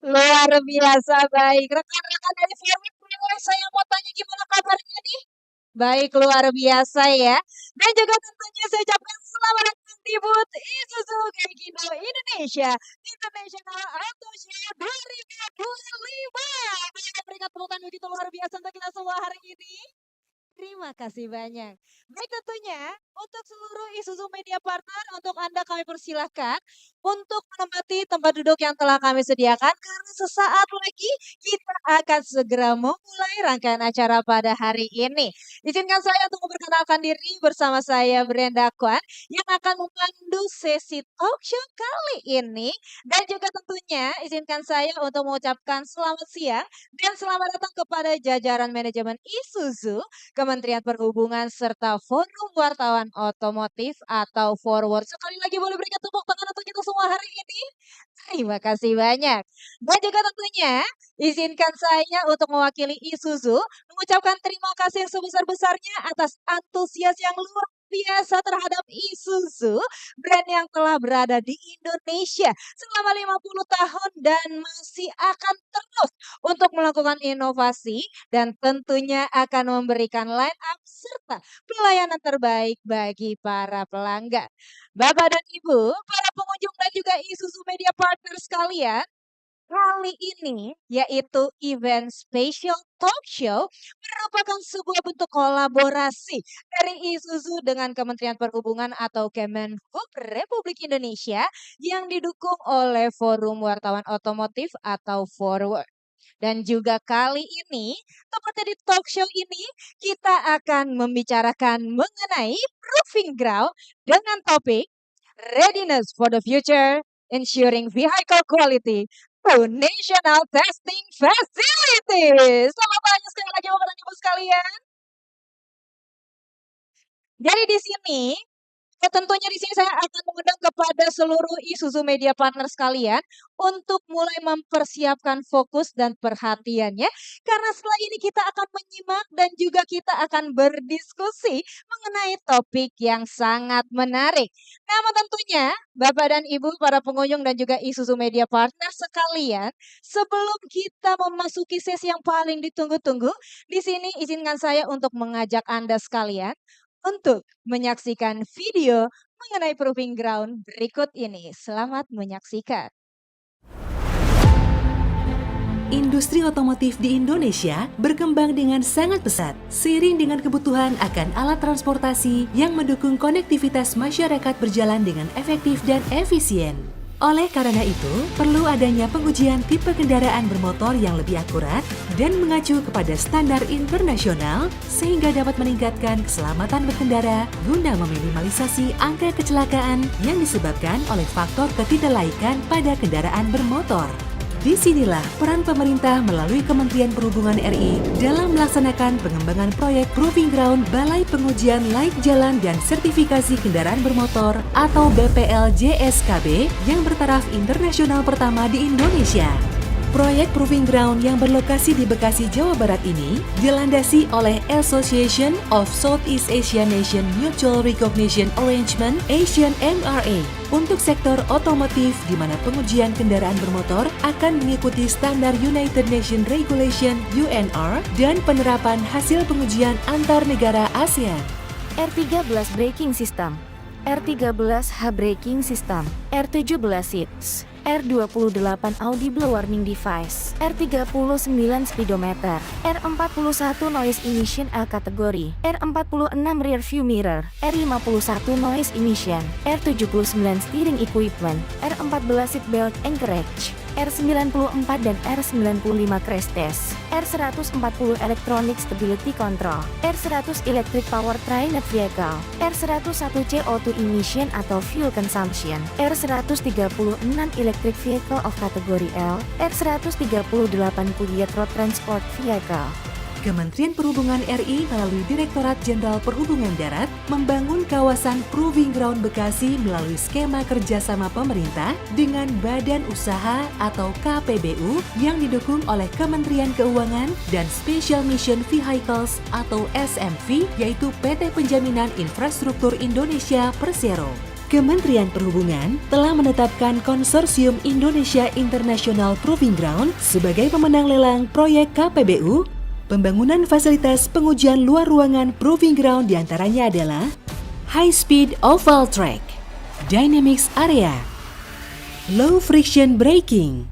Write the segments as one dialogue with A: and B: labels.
A: Luar biasa baik. Rekan-rekan dari Firmit, boleh saya mau tanya gimana kabarnya nih? Baik, luar biasa ya. Dan juga tentunya saya ucapkan selamat datang di booth Isuzu Gaikindo Indonesia International Auto Show 2025. Banyak berikan tepuk tangan begitu luar biasa untuk kita semua hari ini. Terima kasih banyak. Baik tentunya untuk seluruh Isuzu Media Partner untuk Anda kami persilahkan untuk menempati tempat duduk yang telah kami sediakan karena sesaat lagi kita akan segera memulai rangkaian acara pada hari ini. Izinkan saya untuk memperkenalkan diri bersama saya Brenda Kwan yang akan memandu sesi talk show kali ini dan juga tentunya izinkan saya untuk mengucapkan selamat siang dan selamat datang kepada jajaran manajemen Isuzu Kementerian Perhubungan serta Forum Wartawan Otomotif atau Forward. Sekali lagi boleh berikan tepuk tangan untuk kita semua hari ini. Terima kasih banyak. Dan juga tentunya izinkan saya untuk mewakili Isuzu mengucapkan terima kasih yang sebesar-besarnya atas antusias yang luar biasa terhadap Isuzu, brand yang telah berada di Indonesia selama 50 tahun dan masih akan terus untuk melakukan inovasi dan tentunya akan memberikan line up serta pelayanan terbaik bagi para pelanggan. Bapak dan Ibu, para pengunjung dan juga Isuzu Media Partner sekalian, kali ini yaitu event Special Talk Show merupakan sebuah bentuk kolaborasi dari Isuzu dengan Kementerian Perhubungan atau Kemenhub Republik Indonesia yang didukung oleh Forum Wartawan Otomotif atau Forward. Dan juga kali ini, tepatnya di talk show ini, kita akan membicarakan mengenai proving ground dengan topik Readiness for the Future, Ensuring Vehicle Quality to National Testing Facilities. Selamat pagi sekali lagi Bapak dan Ibu sekalian. Jadi di sini tentunya di sini saya akan mengundang kepada seluruh Isuzu Media Partner sekalian untuk mulai mempersiapkan fokus dan perhatiannya karena setelah ini kita akan menyimak dan juga kita akan berdiskusi mengenai topik yang sangat menarik. Namun tentunya Bapak dan Ibu para pengunjung dan juga Isuzu Media Partner sekalian, sebelum kita memasuki sesi yang paling ditunggu-tunggu, di sini izinkan saya untuk mengajak Anda sekalian untuk menyaksikan video mengenai Proving Ground berikut ini. Selamat menyaksikan.
B: Industri otomotif di Indonesia berkembang dengan sangat pesat, seiring dengan kebutuhan akan alat transportasi yang mendukung konektivitas masyarakat berjalan dengan efektif dan efisien. Oleh karena itu, perlu adanya pengujian tipe kendaraan bermotor yang lebih akurat dan mengacu kepada standar internasional sehingga dapat meningkatkan keselamatan berkendara guna meminimalisasi angka kecelakaan yang disebabkan oleh faktor ketidaklaikan pada kendaraan bermotor. Disinilah peran pemerintah melalui Kementerian Perhubungan RI dalam melaksanakan pengembangan proyek Proving Ground Balai Pengujian Laik Jalan dan Sertifikasi Kendaraan Bermotor atau BPLJSKB yang bertaraf internasional pertama di Indonesia. Proyek Proving Ground yang berlokasi di Bekasi, Jawa Barat ini dilandasi oleh Association of Southeast Asian Nation Mutual Recognition Arrangement (ASEAN MRA) untuk sektor otomotif di mana pengujian kendaraan bermotor akan mengikuti standar United Nations Regulation (UNR) dan penerapan hasil pengujian antar negara ASEAN.
C: R13 Braking System, R13H Braking System, R17 Seats, R28 Audible Warning Device, R39 Speedometer, R41 Noise Emission L kategori, R46 Rear View Mirror, R51 Noise Emission, R79 Steering Equipment, R14 Seatbelt Anchorage, R94 dan R95 Crash Test, R140 Electronic Stability Control, R100 Electric Powertrain Vehicle, R101 CO2 Emission atau Fuel Consumption, R136 Electric Vehicle of kategori L, R138 Pugiat Road Transport Vehicle.
B: Kementerian Perhubungan RI melalui Direktorat Jenderal Perhubungan Darat membangun kawasan Proving Ground Bekasi melalui skema kerjasama pemerintah dengan Badan Usaha atau KPBU yang didukung oleh Kementerian Keuangan dan Special Mission Vehicles atau SMV yaitu PT Penjaminan Infrastruktur Indonesia Persero. Kementerian Perhubungan telah menetapkan Konsorsium Indonesia International Proving Ground sebagai pemenang lelang proyek KPBU. Pembangunan fasilitas pengujian luar ruangan Proving Ground diantaranya adalah High Speed Oval Track, Dynamics Area, Low Friction Braking,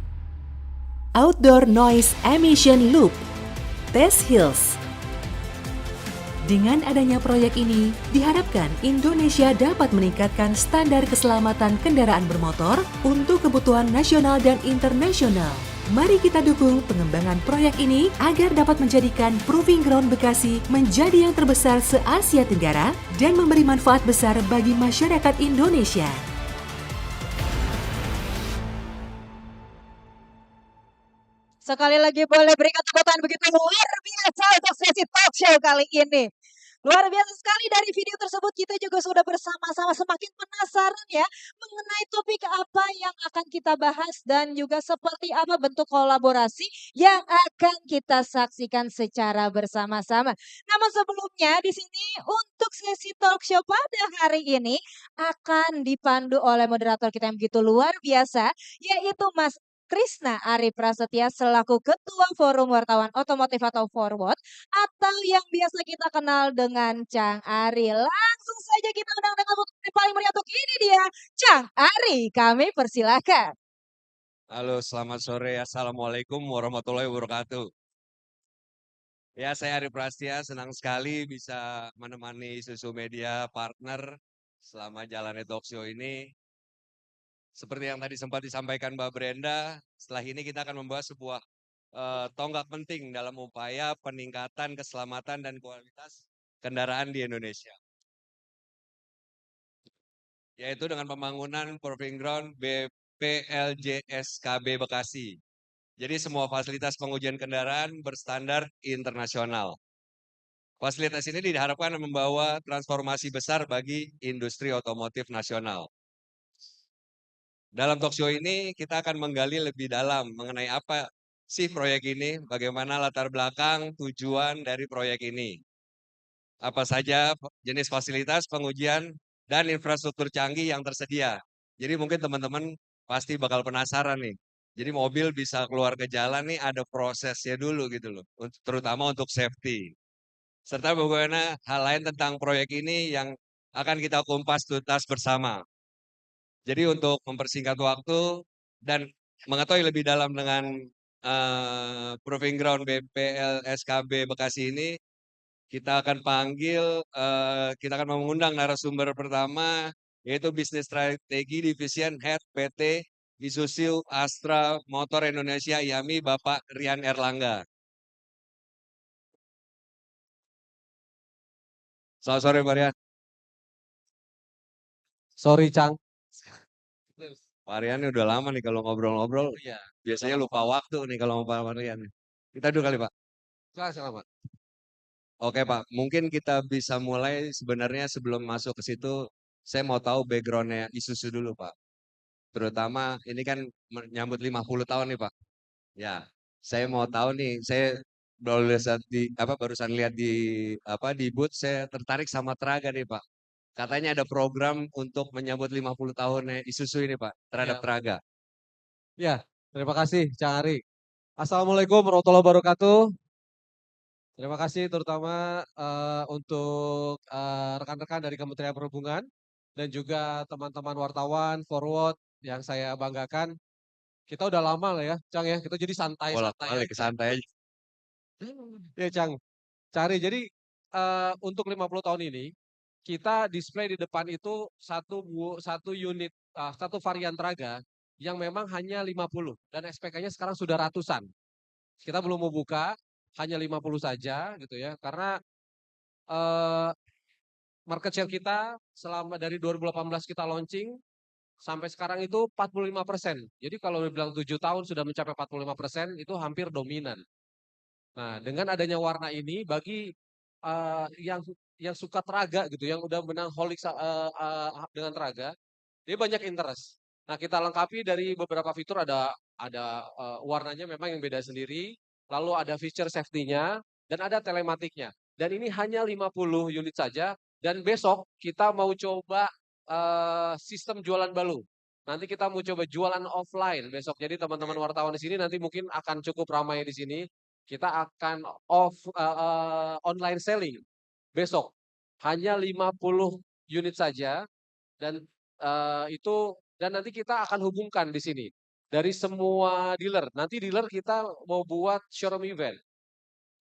B: Outdoor Noise Emission Loop, Test Hills. Dengan adanya proyek ini, diharapkan Indonesia dapat meningkatkan standar keselamatan kendaraan bermotor untuk kebutuhan nasional dan internasional. Mari kita dukung pengembangan proyek ini agar dapat menjadikan Proving Ground Bekasi menjadi yang terbesar se-Asia Tenggara dan memberi manfaat besar bagi masyarakat Indonesia.
A: Sekali lagi boleh berikan tepuk tangan begitu luar biasa untuk sesi talk show kali ini. Luar biasa sekali dari video tersebut kita juga sudah bersama-sama semakin penasaran ya mengenai topik apa yang akan kita bahas dan juga seperti apa bentuk kolaborasi yang akan kita saksikan secara bersama-sama. Namun sebelumnya di sini untuk sesi talk show pada hari ini akan dipandu oleh moderator kita yang begitu luar biasa yaitu Mas Krisna Ari Prasetya selaku Ketua Forum Wartawan Otomotif atau Forward atau yang biasa kita kenal dengan Cang Ari. Langsung saja kita undang dengan yang paling meriah untuk ini dia, Cang Ari. Kami persilakan.
D: Halo, selamat sore. Assalamualaikum warahmatullahi wabarakatuh. Ya, saya Ari Prasetya, senang sekali bisa menemani Susu Media Partner selama jalannya talk show ini. Seperti yang tadi sempat disampaikan Mbak Brenda, setelah ini kita akan membahas sebuah tonggak penting dalam upaya peningkatan keselamatan dan kualitas kendaraan di Indonesia. Yaitu dengan pembangunan Proving Ground BPLJSKB Bekasi. Jadi semua fasilitas pengujian kendaraan berstandar internasional. Fasilitas ini diharapkan membawa transformasi besar bagi industri otomotif nasional. Dalam talk show ini kita akan menggali lebih dalam mengenai apa sih proyek ini, bagaimana latar belakang tujuan dari proyek ini. Apa saja jenis fasilitas pengujian dan infrastruktur canggih yang tersedia. Jadi mungkin teman-teman pasti bakal penasaran nih. Jadi mobil bisa keluar ke jalan nih ada prosesnya dulu gitu loh, terutama untuk safety. Serta bagaimana hal lain tentang proyek ini yang akan kita kumpas tuntas bersama. Jadi untuk mempersingkat waktu dan mengetahui lebih dalam dengan Proving Ground BPLSKB Bekasi ini, kita akan kita akan mengundang narasumber pertama, yaitu Bisnis Strategi Division Head PT Isuzu Astra Motor Indonesia IAMI, Bapak Rian Erlangga. Selamat sore, Pak Rian.
E: Sorry, Cang.
D: Pak Rian udah lama nih kalau ngobrol-ngobrol.
E: Iya.
D: Biasanya lupa waktu nih kalau mau Pak Rian. Kita dulu kali, Pak.
E: Selamat.
D: Oke Pak, mungkin kita bisa mulai sebenarnya sebelum masuk ke situ, saya mau tahu backgroundnya Isuzu dulu Pak. Terutama ini kan menyambut 50 tahun nih Pak. Ya, saya mau tahu nih, saya barusan lihat di booth, saya tertarik sama Traga nih Pak. Katanya ada program untuk menyambut 50 tahunnya Isuzu ini Pak, terhadap
E: Ya.
D: Traga.
E: Ya, terima kasih, Cang Ari. Assalamualaikum warahmatullahi wabarakatuh. Terima kasih terutama untuk rekan-rekan dari Kementerian Perhubungan dan juga teman-teman wartawan, forward yang saya banggakan. Kita udah lama lah ya, Cang ya. Kita jadi santai-santai
D: Bolak-balik santai aja.
E: Ya, Cang. Cari. Jadi untuk 50 tahun ini kita display di depan itu satu unit, satu varian Traga yang memang hanya 50 dan SPK-nya sekarang sudah ratusan. Kita belum mau buka, hanya 50 saja gitu ya. Karena market share kita selama dari 2018 kita launching sampai sekarang itu 45%. Jadi kalau dibilang 7 tahun sudah mencapai 45%, itu hampir dominan. Nah, dengan adanya warna ini bagi yang suka Traga gitu, yang udah menang holik dengan Traga, dia banyak interest. Nah, kita lengkapi dari beberapa fitur, ada warnanya memang yang beda sendiri, lalu ada feature safety-nya dan ada telematiknya. Dan ini hanya 50 unit saja dan besok kita mau coba sistem jualan balung. Nanti kita mau coba jualan offline besok. Jadi teman-teman wartawan di sini nanti mungkin akan cukup ramai di sini. Kita akan online selling besok. Hanya 50 unit saja dan dan nanti kita akan hubungkan di sini dari semua dealer. Nanti dealer kita mau buat showroom event.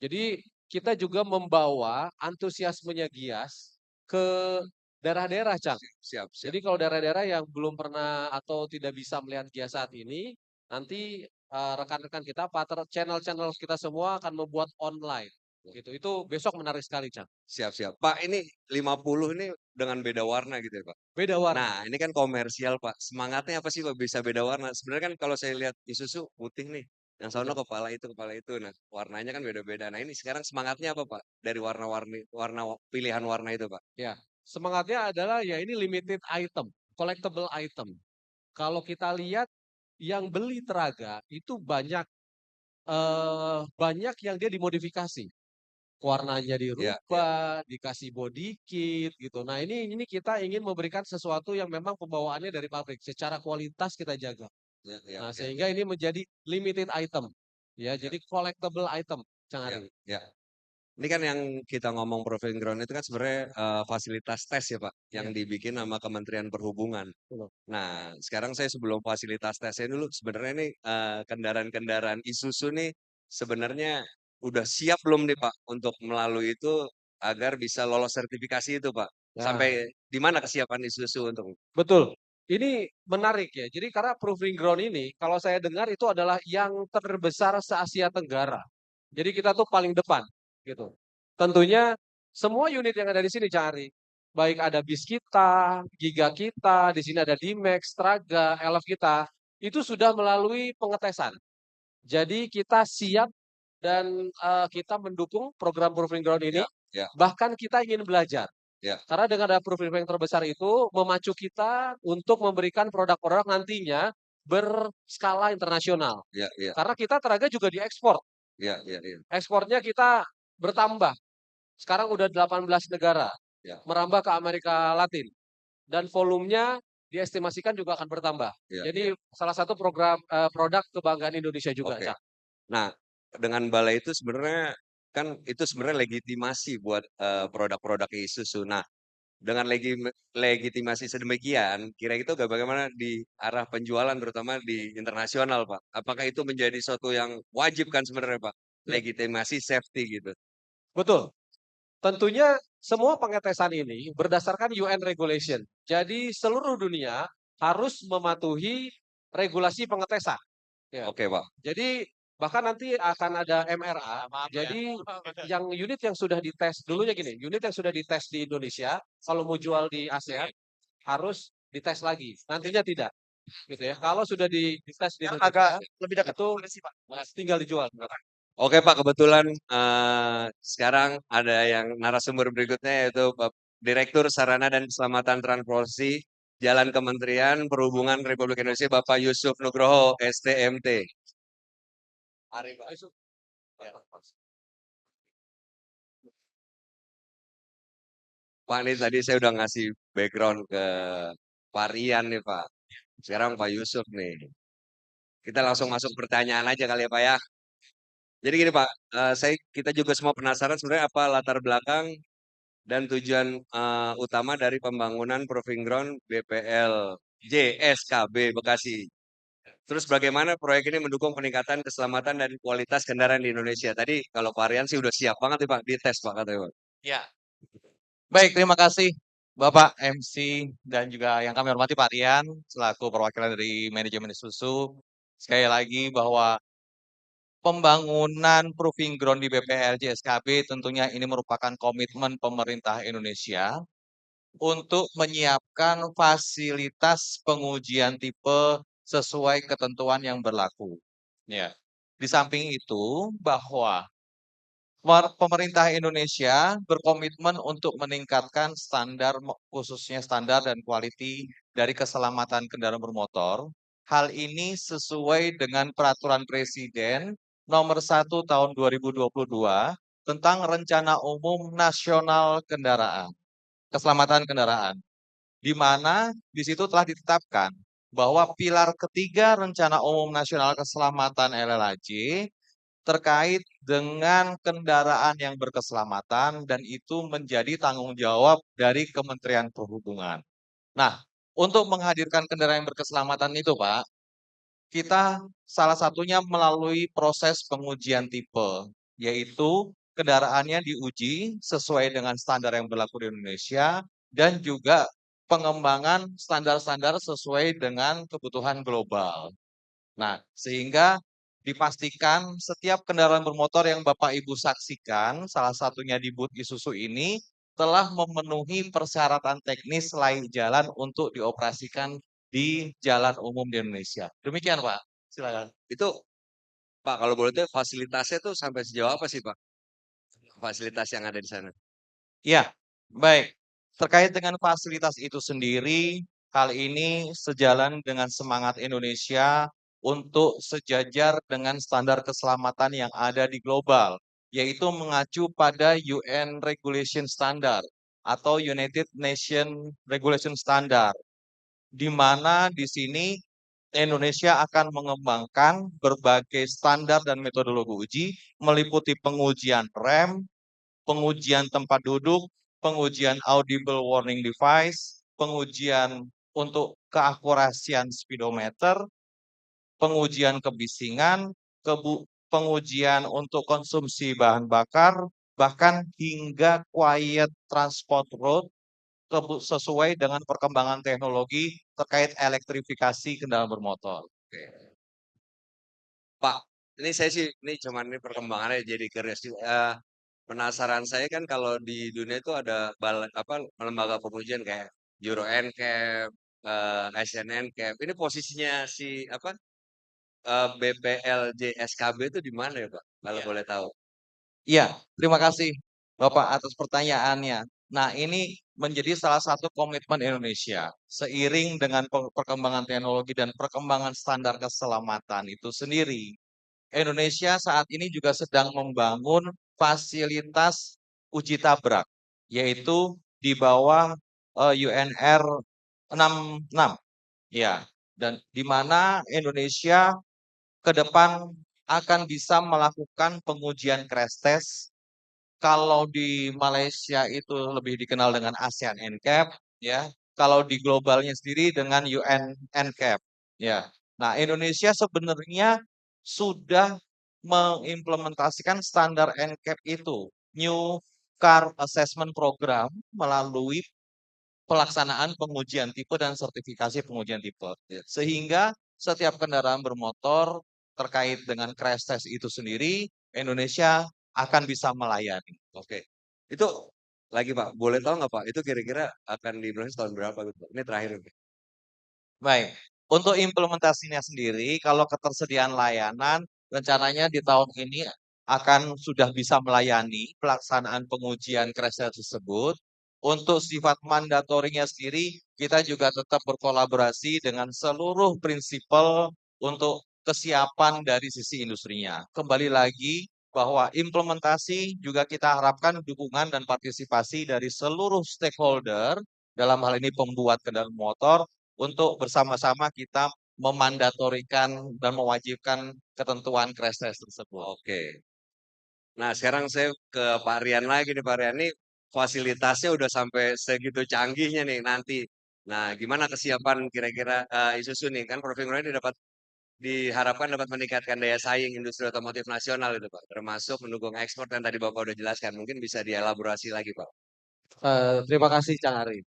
E: Jadi kita juga membawa antusiasmenya Gias ke daerah-daerah, Cang.
D: Siap, siap.
E: Jadi kalau daerah-daerah yang belum pernah atau tidak bisa melihat Gias saat ini, nanti rekan-rekan kita, partner channel-channel kita semua akan membuat online. Gitu. Itu besok menarik sekali, Cang.
D: Siap, siap. Pak, ini 50 ini dengan beda warna gitu ya, Pak?
E: Beda warna.
D: Nah, ini kan komersial, Pak. Semangatnya apa sih, Pak, bisa beda warna? Sebenarnya kan kalau saya lihat Isuzu putih nih. Yang sono kepala itu, kepala itu. Nah, warnanya kan beda-beda. Nah, ini sekarang semangatnya apa, Pak? Dari pilihan warna itu, Pak?
E: Ya, semangatnya adalah ya ini limited item, collectible item. Kalau kita lihat yang beli Teraga itu banyak banyak yang dia dimodifikasi. Warnanya
D: Ya, ya.
E: dirubah, dikasih body kit gitu. Nah, ini kita ingin memberikan sesuatu yang memang pembawaannya dari pabrik, secara kualitas kita jaga.
D: Ya, ya,
E: Nah,
D: ya.
E: sehingga ini menjadi limited item. Ya, jadi collectible item, Cang
D: Ya,
E: Ari.
D: ya. Ini kan yang kita ngomong proving ground itu kan sebenarnya fasilitas tes ya, Pak, yang
E: Ya.
D: dibikin sama Kementerian Perhubungan.
E: Betul.
D: Nah, sekarang saya sebelum fasilitas tesnya dulu, sebenarnya nih kendaraan-kendaraan Isuzu nih sebenarnya udah siap belum nih, Pak, untuk melalui itu agar bisa lolos sertifikasi itu, Pak?
E: Ya.
D: Sampai di mana kesiapan Isuzu untuk?
E: Betul. Ini menarik ya. Jadi karena proving ground ini, kalau saya dengar itu adalah yang terbesar se-Asia Tenggara. Jadi kita tuh paling depan, gitu. Tentunya semua unit yang ada di sini, Cari, baik ada bis kita, Giga kita, di sini ada D-Max, Traga, Elf kita, itu sudah melalui pengetesan. Jadi kita siap dan kita mendukung program proving ground ini.
D: Ya,
E: Bahkan kita ingin belajar.
D: ya,
E: Karena dengan ada proving ground yang terbesar itu memacu kita untuk memberikan produk-produk nantinya berskala internasional.
D: ya, ya,
E: Karena kita Teraga juga diekspor.
D: ya, ya, ya.
E: Ekspornya kita bertambah. Sekarang udah 18 negara.
D: Ya.
E: Merambah ke Amerika Latin. Dan volumenya diestimasikan juga akan bertambah.
D: Ya,
E: Jadi salah satu program produk kebanggaan Indonesia juga,
D: Oke.
E: Cak.
D: Nah, dengan balai itu sebenarnya kan itu sebenarnya legitimasi buat produk-produk Isuzu. Nah, dengan legitimasi sedemikian, kira-kira itu bagaimana di arah penjualan terutama di internasional, Pak? Apakah itu menjadi suatu yang wajib kan sebenarnya, Pak?
E: Ya.
D: Legitimasi safety gitu.
E: Betul. Tentunya semua pengetesan ini berdasarkan UN regulation. Jadi seluruh dunia harus mematuhi regulasi pengetesan. Ya.
D: Oke, Pak.
E: Jadi bahkan nanti akan ada MRA. Jadi yang unit yang sudah dites dulunya gini, unit yang sudah dites di Indonesia, kalau mau jual di ASEAN harus dites lagi. Nantinya tidak, gitu ya. Kalau sudah dites di Indonesia,
F: lebih dekat
E: itu tinggal dijual.
D: Oke, Pak, kebetulan sekarang ada yang narasumber berikutnya yaitu Direktur Sarana dan Keselamatan Transportasi Jalan Kementerian Perhubungan Republik Indonesia, Bapak Yusuf Nugroho, STMT. Pak, ini tadi saya udah ngasih background ke Pak Rian nih, Pak. Sekarang Pak Yusuf nih. Kita langsung masuk pertanyaan aja kali ya, Pak ya. Jadi gini, Pak, kita juga semua penasaran sebenarnya apa latar belakang dan tujuan utama dari pembangunan Proving Ground BPL JSKB Bekasi. Terus bagaimana proyek ini mendukung peningkatan keselamatan dan kualitas kendaraan di Indonesia? Tadi kalau Pak Rian sih udah siap banget nih Pak, dites Pak katanya Pak.
F: Ya. Baik, terima kasih Bapak MC dan juga yang kami hormati Pak Rian selaku perwakilan dari manajemen Isuzu. Sekali lagi bahwa pembangunan proving ground di BPL JSKB tentunya ini merupakan komitmen pemerintah Indonesia untuk menyiapkan fasilitas pengujian tipe sesuai ketentuan yang berlaku. Ya. Di samping itu bahwa pemerintah Indonesia berkomitmen untuk meningkatkan standar, khususnya standar dan kualiti dari keselamatan kendaraan bermotor. Hal ini sesuai dengan Peraturan Presiden Nomor 1 Tahun 2022 tentang Rencana Umum Nasional Kendaraan, Keselamatan Kendaraan. di mana di situ telah ditetapkan bahwa pilar ketiga Rencana Umum Nasional Keselamatan LLAJ terkait dengan kendaraan yang berkeselamatan dan itu menjadi tanggung jawab dari Kementerian Perhubungan. Nah, untuk menghadirkan kendaraan yang berkeselamatan itu, Pak, kita salah satunya melalui proses pengujian tipe, yaitu kendaraannya diuji sesuai dengan standar yang berlaku di Indonesia dan juga pengembangan standar-standar sesuai dengan kebutuhan global. Nah, sehingga dipastikan setiap kendaraan bermotor yang Bapak Ibu saksikan, salah satunya di booth Isuzu ini, telah memenuhi persyaratan teknis layak jalan untuk dioperasikan di jalan umum di Indonesia. Demikian, Pak. Silakan.
D: Itu Pak, kalau boleh tahu fasilitasnya tuh sampai sejauh apa sih Pak? Fasilitas yang ada di sana.
F: Ya, baik. Terkait dengan fasilitas itu sendiri, hal ini sejalan dengan semangat Indonesia untuk sejajar dengan standar keselamatan yang ada di global, yaitu mengacu pada UN Regulation Standard atau United Nations Regulation Standard, di mana di sini Indonesia akan mengembangkan berbagai standar dan metodologi uji, meliputi pengujian rem, pengujian tempat duduk, pengujian audible warning device, pengujian untuk keakurasian speedometer, pengujian kebisingan, pengujian untuk konsumsi bahan bakar, bahkan hingga quiet transport road sesuai dengan perkembangan teknologi terkait elektrifikasi kendaraan bermotor.
D: Oke. Pak, ini saya sih, ini cuman ini perkembangannya jadi curious. Penasaran saya kan kalau di dunia itu ada lembaga pengujian kayak Euro NCAP, SNNCAP. Ini posisinya si BPLJ SKB itu di mana ya Pak? Kalau
F: Iya.
D: boleh tahu.
F: Iya, terima kasih Bapak atas pertanyaannya. Nah, ini menjadi salah satu komitmen Indonesia. Seiring dengan perkembangan teknologi dan perkembangan standar keselamatan itu sendiri, Indonesia saat ini juga sedang membangun fasilitas uji tabrak, yaitu di bawah UNR 66. Ya, dan di mana Indonesia ke depan akan bisa melakukan pengujian crash test. Kalau di Malaysia itu lebih dikenal dengan ASEAN NCAP, ya. Kalau di globalnya sendiri dengan UN NCAP, ya. Nah, Indonesia sebenarnya sudah mengimplementasikan standar NCAP itu, New Car Assessment Program, melalui pelaksanaan pengujian tipe dan sertifikasi pengujian tipe. Sehingga setiap kendaraan bermotor terkait dengan crash test itu sendiri, Indonesia akan bisa melayani.
D: Oke. Itu lagi Pak, boleh tahu nggak Pak? Itu kira-kira akan diimplementasi tahun berapa gitu Pak? Ini terakhir.
F: Baik, untuk implementasinya sendiri, kalau ketersediaan layanan, rencananya di tahun ini akan sudah bisa melayani pelaksanaan pengujian crash test tersebut. Untuk sifat mandatorinya sendiri, kita juga tetap berkolaborasi dengan seluruh prinsipal untuk kesiapan dari sisi industrinya. Kembali lagi bahwa implementasi juga kita harapkan dukungan dan partisipasi dari seluruh stakeholder, dalam hal ini pembuat kendaraan motor, untuk bersama-sama kita memandatorikan dan mewajibkan ketentuan crash test tersebut.
D: Oke. Nah, sekarang saya ke Pak Rian lagi nih, Pak Rian. Ini fasilitasnya udah sampai segitu canggihnya nih nanti. Nah, gimana kesiapan kira-kira Isuzu nih? Kan Provinsi ini diharapkan dapat meningkatkan daya saing industri otomotif nasional itu Pak. Termasuk mendukung ekspor yang tadi Bapak udah jelaskan. Mungkin bisa dielaborasi lagi Pak.
E: Terima kasih Cang Ari.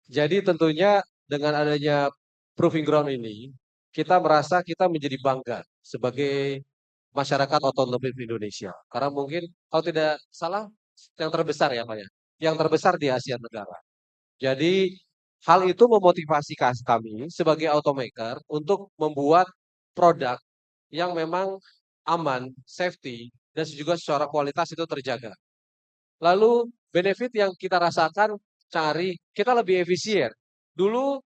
E: Jadi tentunya dengan adanya Proving Ground ini, kita merasa kita menjadi bangga sebagai masyarakat otomotif Indonesia. Karena mungkin kalau tidak salah yang terbesar ya Pak ya, yang terbesar di Asia Tenggara. Jadi hal itu memotivasi kami sebagai automaker untuk membuat produk yang memang aman, safety, dan juga secara kualitas itu terjaga. Lalu benefit yang kita rasakan, cari kita lebih efisien. Dulu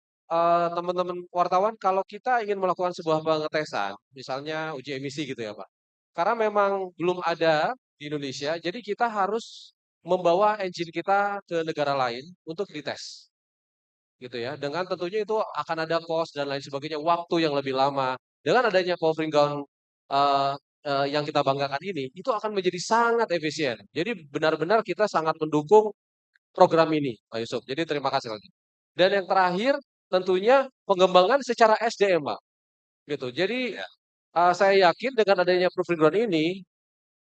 E: teman-teman wartawan kalau kita ingin melakukan sebuah pengetesan, misalnya uji emisi gitu ya Pak. Karena memang belum ada di Indonesia, jadi kita harus membawa engine kita ke negara lain untuk dites. gitu ya. Dengan tentunya itu akan ada cost dan lain sebagainya, waktu yang lebih lama. Dengan adanya proving ground eh, yang kita banggakan ini, itu akan menjadi sangat efisien. Jadi benar-benar kita sangat mendukung program ini, Pak Yusuf. Jadi terima kasih lagi. Dan yang terakhir, tentunya pengembangan secara SDM, Pak. Gitu. Jadi saya yakin dengan adanya proving ground ini,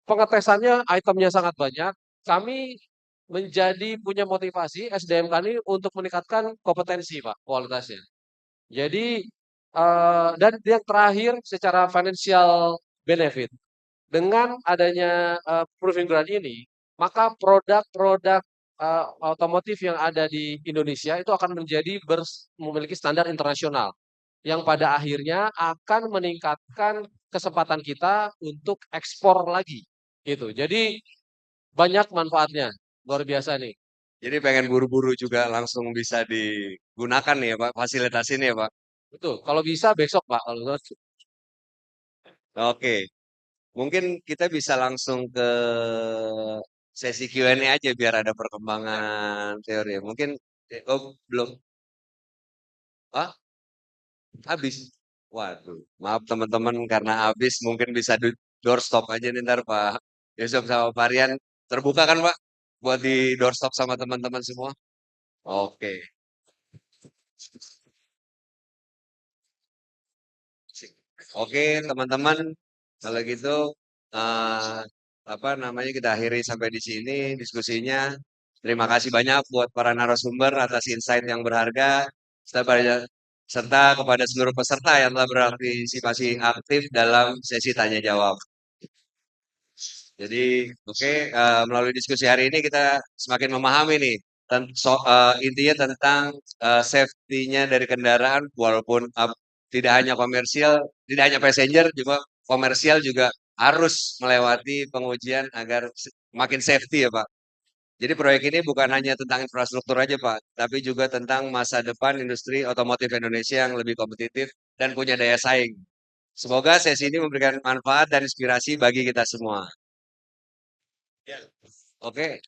E: pengetesannya itemnya sangat banyak. Kami menjadi punya motivasi SDM kami untuk meningkatkan kompetensi, Pak, kualitasnya. Jadi dan yang terakhir secara financial benefit. Dengan adanya proving ground ini, maka produk-produk otomotif yang ada di Indonesia itu akan menjadi memiliki standar internasional yang pada akhirnya akan meningkatkan kesempatan kita untuk ekspor lagi gitu. Jadi banyak manfaatnya, luar biasa nih.
D: Jadi pengen buru-buru juga langsung bisa digunakan nih ya Pak, fasilitas ini ya Pak.
E: Betul, kalau bisa besok Pak.
D: Oke, mungkin kita bisa langsung ke sesi Q&A aja biar ada perkembangan teori. Mungkin, oh belum, ah habis. Waduh, maaf teman-teman karena habis mungkin bisa doorstop aja nih ntar Pak Yusuf sama Pak Rian. Terbuka kan Pak? Buat di doorstop sama teman-teman semua? Oke. Oke, teman-teman, kalau gitu eh, apa namanya kita akhiri sampai di sini diskusinya. Terima kasih banyak buat para narasumber atas insight yang berharga serta kepada seluruh peserta yang telah berpartisipasi aktif dalam sesi tanya jawab. Jadi, oke, melalui diskusi hari ini kita semakin memahami nih intinya tentang safety-nya dari kendaraan walaupun tidak hanya komersial, tidak hanya passenger juga komersial juga harus melewati pengujian agar makin safety ya Pak. Jadi proyek ini bukan hanya tentang infrastruktur aja Pak, tapi juga tentang masa depan industri otomotif Indonesia yang lebih kompetitif dan punya daya saing. Semoga sesi ini memberikan manfaat dan inspirasi bagi kita semua. Oke,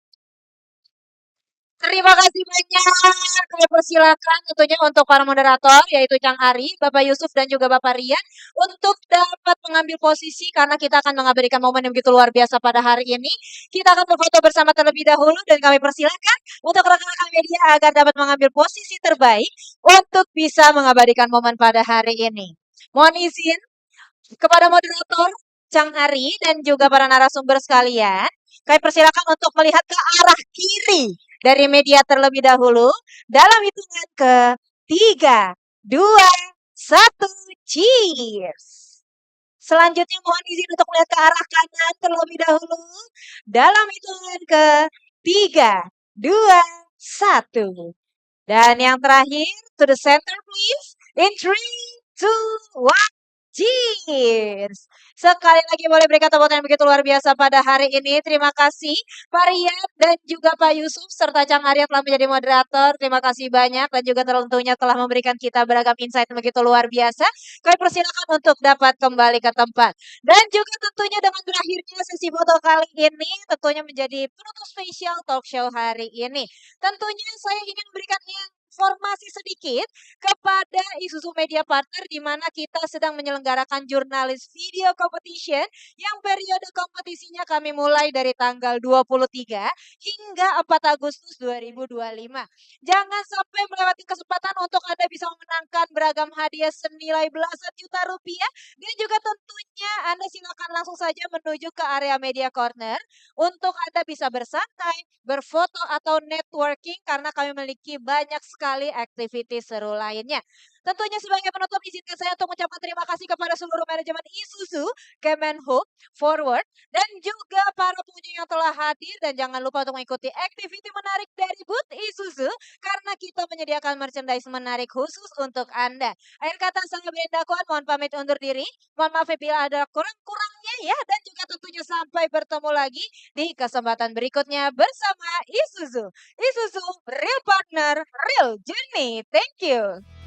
A: Terima kasih banyak. Kami persilakan tentunya untuk para moderator yaitu Cang Ari, Bapak Yusuf dan juga Bapak Rian untuk dapat mengambil posisi karena kita akan mengabadikan momen yang begitu luar biasa pada hari ini. Kita akan berfoto bersama terlebih dahulu dan kami persilakan untuk rekan-rekan media agar dapat mengambil posisi terbaik untuk bisa mengabadikan momen pada hari ini. Mohon izin kepada moderator Cang Ari dan juga para narasumber sekalian, kami persilakan untuk melihat ke arah kiri dari media terlebih dahulu dalam hitungan ke 3, 2, 1, cheers. Selanjutnya mohon izin untuk melihat ke arah kanan terlebih dahulu dalam hitungan ke 3, 2, 1. Dan yang terakhir, to the center please, in 3, 2, 1. Cheers! Sekali lagi boleh berikan tepuk tangan yang begitu luar biasa pada hari ini. Terima kasih Pak Rian dan juga Pak Yusuf serta Cang Arya telah menjadi moderator. Terima kasih banyak dan juga tentunya telah memberikan kita beragam insight yang begitu luar biasa. Kami persilakan untuk dapat kembali ke tempat. Dan juga tentunya dengan berakhirnya sesi foto kali ini tentunya menjadi penutup spesial talk show hari ini. Tentunya saya ingin memberikan informasi sedikit kepada Isuzu Media Partner di mana kita sedang menyelenggarakan jurnalis video competition yang periode kompetisinya kami mulai dari tanggal 23 hingga 4 Agustus 2025. Jangan sampai melewati kesempatan untuk Anda bisa memenangkan beragam hadiah senilai belasan juta rupiah dan juga tentunya Anda silakan langsung saja menuju ke area Media Corner untuk Anda bisa bersantai, berfoto atau networking karena kami memiliki banyak sekali aktivitas seru lainnya. Tentunya sebagai penutup izinkan saya untuk mengucapkan terima kasih kepada seluruh manajemen Isuzu, Kemenhub, Forward, dan juga para pengunjung yang telah hadir. Dan jangan lupa untuk mengikuti aktiviti menarik dari booth Isuzu karena kita menyediakan merchandise menarik khusus untuk Anda. Akhir kata saya Brenda Kwan, mohon pamit undur diri. Mohon maaf bila ada kurang-kurangnya ya. Dan juga tentunya sampai bertemu lagi di kesempatan berikutnya bersama Isuzu. Isuzu, real partner, real journey. Thank you.